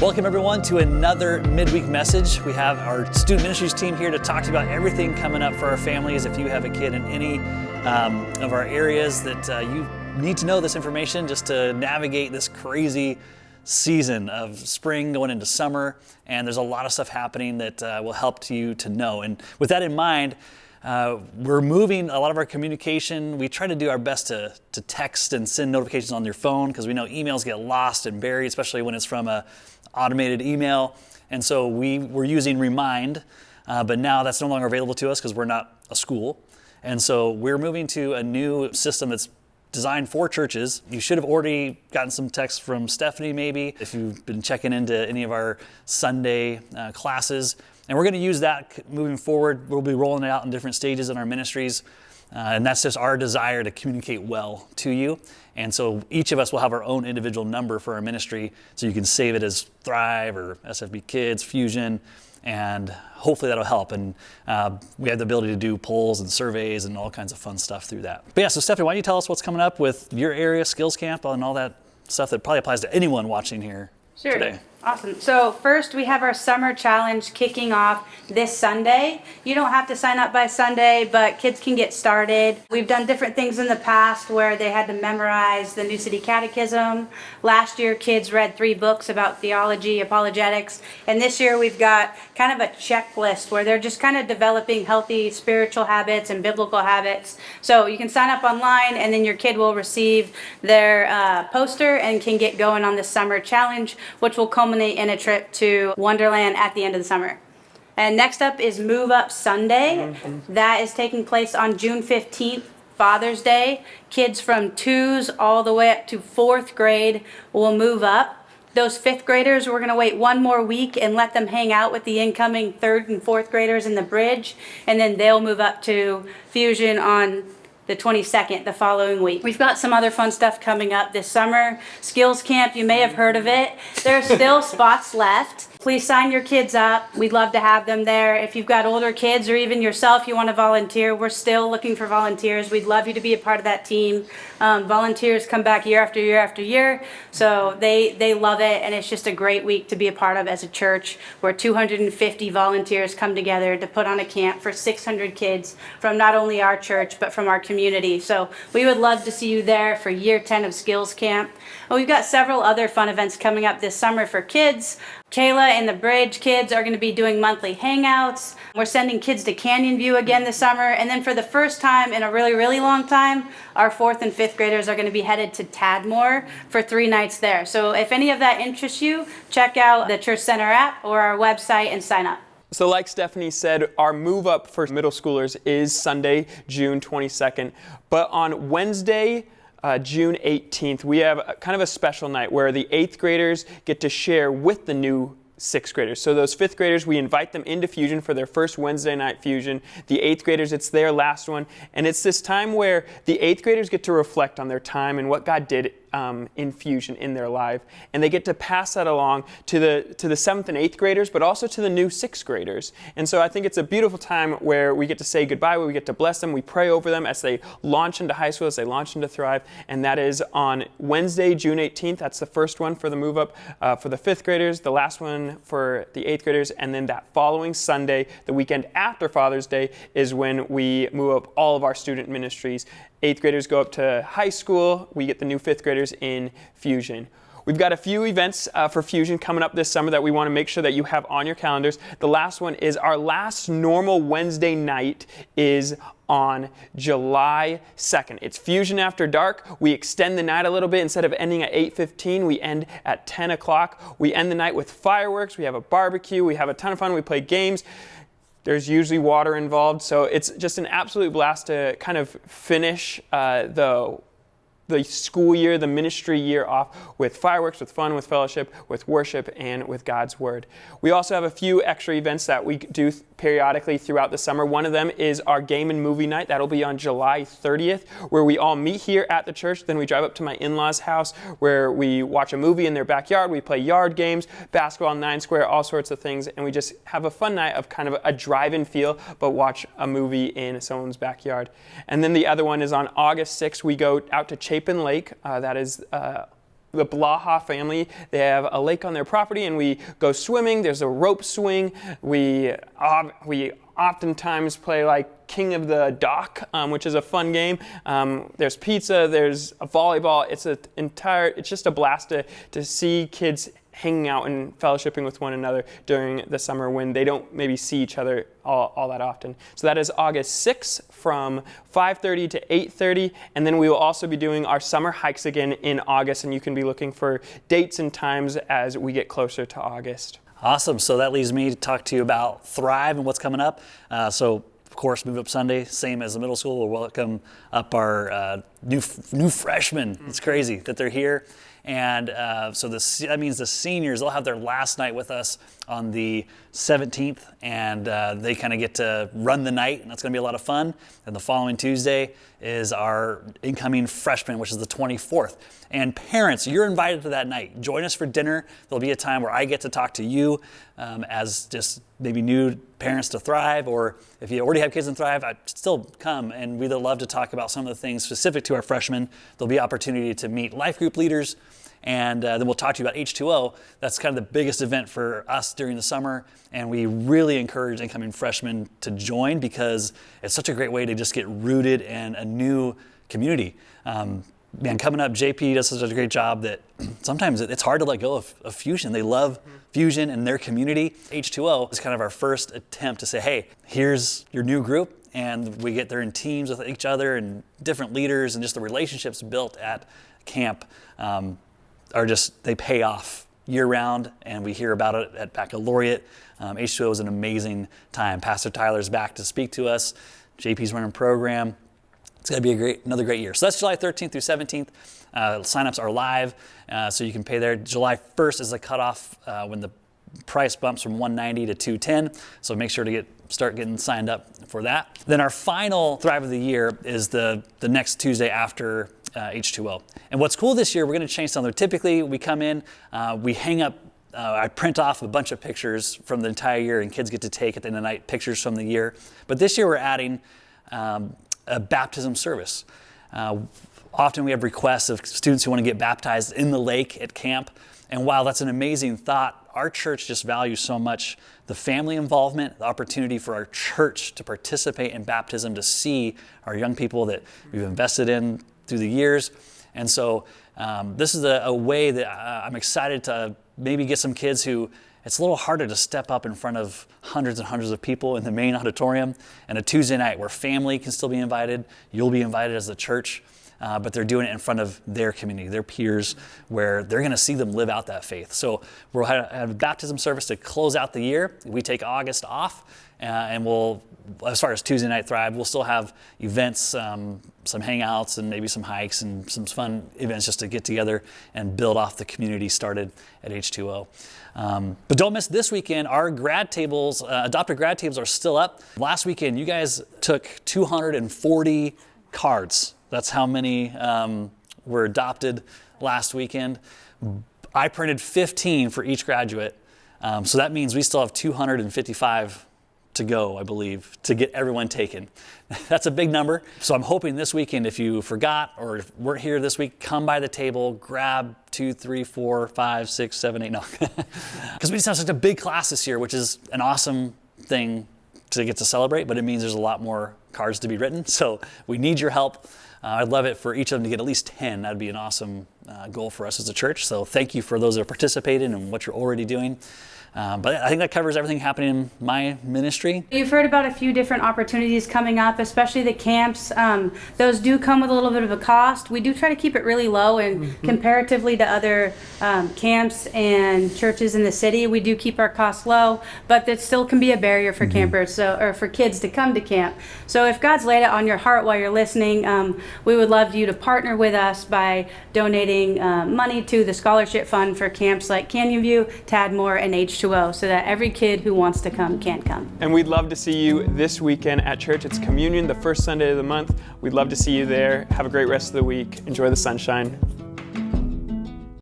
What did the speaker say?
Welcome everyone to another midweek message. We have our student ministries team here to talk to you about everything coming up for our families. If you have a kid in any of our areas that you need to know this information just to navigate this crazy season of spring going into summer, and there's a lot of stuff happening that will help you to know. And with that in mind, we're moving a lot of our communication. We try to do our best to text and send notifications on your phone because we know emails get lost and buried, especially when it's from a automated email. And so we're using Remind, but now that's no longer available to us because we're not a school. And so we're moving to a new system that's designed for churches. You should have already gotten some texts from Stephanie maybe, if you've been checking into any of our Sunday classes. And we're going to use that moving forward. We'll be rolling it out in different stages in our ministries. And that's just our desire to communicate well to you. And so each of us will have our own individual number for our ministry, so you can save it as Thrive or SFB Kids, Fusion, and hopefully that'll help. And we have the ability to do polls and surveys and all kinds of fun stuff through that. But yeah, so Stephanie, why don't you tell us what's coming up with your area, Skills Camp, and all that stuff that probably applies to anyone watching here today. Awesome. So first we have our summer challenge kicking off this Sunday. You don't have to sign up by Sunday, but kids can get started. We've done different things in the past where they had to memorize the New City Catechism. Last year kids read 3 books about theology, apologetics, and this year we've got kind of a checklist where they're just kind of developing healthy spiritual habits and biblical habits. So you can sign up online and then your kid will receive their poster and can get going on the summer challenge, which will culminate in a trip to Wonderland at the end of the summer. And next up is Move Up Sunday. That is taking place on June 15th, Father's Day. Kids from 2s all the way up to 4th grade will move up. Those 5th graders, we're going to wait one more week and let them hang out with the incoming 3rd and 4th graders in the bridge, and then they'll move up to Fusion on the 22nd, the following week. We've got some other fun stuff coming up this summer. Skills Camp, you may have heard of it. There are still spots left. Please sign your kids up. We'd love to have them there. If you've got older kids or even yourself, you want to volunteer, we're still looking for volunteers. We'd love you to be a part of that team. Volunteers come back year after year after year, so they love it, and it's just a great week to be a part of as a church where 250 volunteers come together to put on a camp for 600 kids from not only our church but from our community. So we would love to see you there for year 10 of Skills Camp. And we've got several other fun events coming up this summer for kids. Kayla and the Bridge kids are going to be doing monthly hangouts. We're sending kids to Canyonview again this summer. And then for the first time in a really, really long time, our 4th and 5th graders are going to be headed to Tadmor for 3 nights there. So if any of that interests you, check out the Church Center app or our website and sign up. So like Stephanie said, our move up for middle schoolers is Sunday, June 22nd. But on Wednesday, June 18th, we have kind of a special night where the 8th graders get to share with the new 6th graders. So those 5th graders, we invite them into Fusion for their first Wednesday night Fusion. The 8th graders, it's their last one. And it's this time where the 8th graders get to reflect on their time and what God did in Fusion in their life, and they get to pass that along to the 7th and 8th graders, but also to the new 6th graders. And so I think it's a beautiful time where we get to say goodbye, where we get to bless them, we pray over them as they launch into high school, as they launch into Thrive, and that is on Wednesday, June 18th. That's the first one for the move up for the 5th graders, the last one for the 8th graders, and then that following Sunday, the weekend after Father's Day, is when we move up all of our student ministries. 8th graders go up to high school. We get the new 5th graders in Fusion. We've got a few events for Fusion coming up this summer that we want to make sure that you have on your calendars. The last one is our last normal Wednesday night is on July 2nd. It's Fusion After Dark. We extend the night a little bit. Instead of ending at 8:15, we end at 10 o'clock. We end the night with fireworks. We have a barbecue. We have a ton of fun. We play games. There's usually water involved, so it's just an absolute blast to kind of finish the school year, the ministry year off with fireworks, with fun, with fellowship, with worship, and with God's Word. We also have a few extra events that we do periodically throughout the summer. One of them is our game and movie night. That'll be on July 30th, where we all meet here at the church. Then we drive up to my in-laws' house where we watch a movie in their backyard. We play yard games, basketball, 9 square, all sorts of things. And we just have a fun night of kind of a drive-in feel, but watch a movie in someone's backyard. And then the other one is on August 6th. We go out to Chapin Lake. That is the Blaha family, they have a lake on their property, and we go swimming. There's a rope swing. We oftentimes play like King of the Dock, which is a fun game. There's pizza, there's a volleyball. It's just a blast to see kids hanging out and fellowshipping with one another during the summer when they don't maybe see each other all that often. So that is August 6th from 5:30 to 8:30, and then we will also be doing our summer hikes again in August, and you can be looking for dates and times as we get closer to August. Awesome. So that leaves me to talk to you about Thrive and what's coming up. So, of course, Move Up Sunday, same as the middle school. We'll welcome up our new freshmen. It's crazy that they're here. And so that means the seniors, they'll have their last night with us on the 17th, and they kind of get to run the night, and that's going to be a lot of fun. And the following Tuesday is our incoming freshmen, which is the 24th. And parents, you're invited to that night. Join us for dinner. There'll be a time where I get to talk to you as just maybe new parents to Thrive, or if you already have kids in Thrive, I'd still come, and we'd love to talk about some of the things specific to our freshmen. There'll be opportunity to meet life group leaders, and then we'll talk to you about H2O. That's kind of the biggest event for us during the summer, and we really encourage incoming freshmen to join because it's such a great way to just get rooted in a new community. Coming up, JP does such a great job that sometimes it's hard to let go of Fusion. They love Fusion and their community. H2O is kind of our first attempt to say, hey, here's your new group, and we get there in teams with each other and different leaders, and just the relationships built at camp they pay off year round, and we hear about it at baccalaureate. H2O is an amazing time. Pastor Tyler's back to speak to us. JP's running program. It's going to be another great year. So that's July 13th through 17th. Signups are live, so you can pay there. July 1st is the cutoff when the price bumps from $190 to $210. So make sure to start getting signed up for that. Then our final Thrive of the year is the next Tuesday after H2O. And what's cool this year, we're going to change something. Typically, we come in, we hang up. I print off a bunch of pictures from the entire year, and kids get to take at the end of the night pictures from the year. But this year, we're adding a baptism service. Often we have requests of students who want to get baptized in the lake at camp. And while that's an amazing thought, our church just values so much the family involvement, the opportunity for our church to participate in baptism, to see our young people that we've invested in through the years. And so this is a way that I'm excited to maybe get some kids who it's a little harder to step up in front of hundreds and hundreds of people in the main auditorium, and a Tuesday night where family can still be invited. You'll be invited as the church, but they're doing it in front of their community, their peers, where they're going to see them live out that faith. So we'll have a baptism service to close out the year. We take August off, and we'll, as far as Tuesday Night Thrive, we'll still have events, some hangouts, and maybe some hikes and some fun events just to get together and build off the community started at H2O. But don't miss this weekend. Our grad tables, adopted grad tables, are still up. Last weekend, you guys took 240 cards. That's how many were adopted last weekend. I printed 15 for each graduate. So that means we still have 255 to go, I believe, to get everyone taken. That's a big number. So I'm hoping this weekend, if you forgot or weren't here this week, come by the table, grab 2, 3, 4, 5, 6, 7, 8. No, because we just have such a big class this year, which is an awesome thing to get to celebrate, but it means there's a lot more cards to be written. So we need your help. I'd love it for each of them to get at least 10. That'd be an awesome goal for us as a church. So thank you for those that are participating and what you're already doing. But I think that covers everything happening in my ministry. You've heard about a few different opportunities coming up, especially the camps. Those do come with a little bit of a cost. We do try to keep it really low, and comparatively to other camps and churches in the city, we do keep our costs low, but that still can be a barrier for campers, or for kids to come to camp. So if God's laid it on your heart while you're listening, we would love you to partner with us by donating money to the scholarship fund for camps like Canyonview, Tadmor, and H2O, so that every kid who wants to come can come. And we'd love to see you this weekend at church. It's communion, the first Sunday of the month. We'd love to see you there. Have a great rest of the week. Enjoy the sunshine.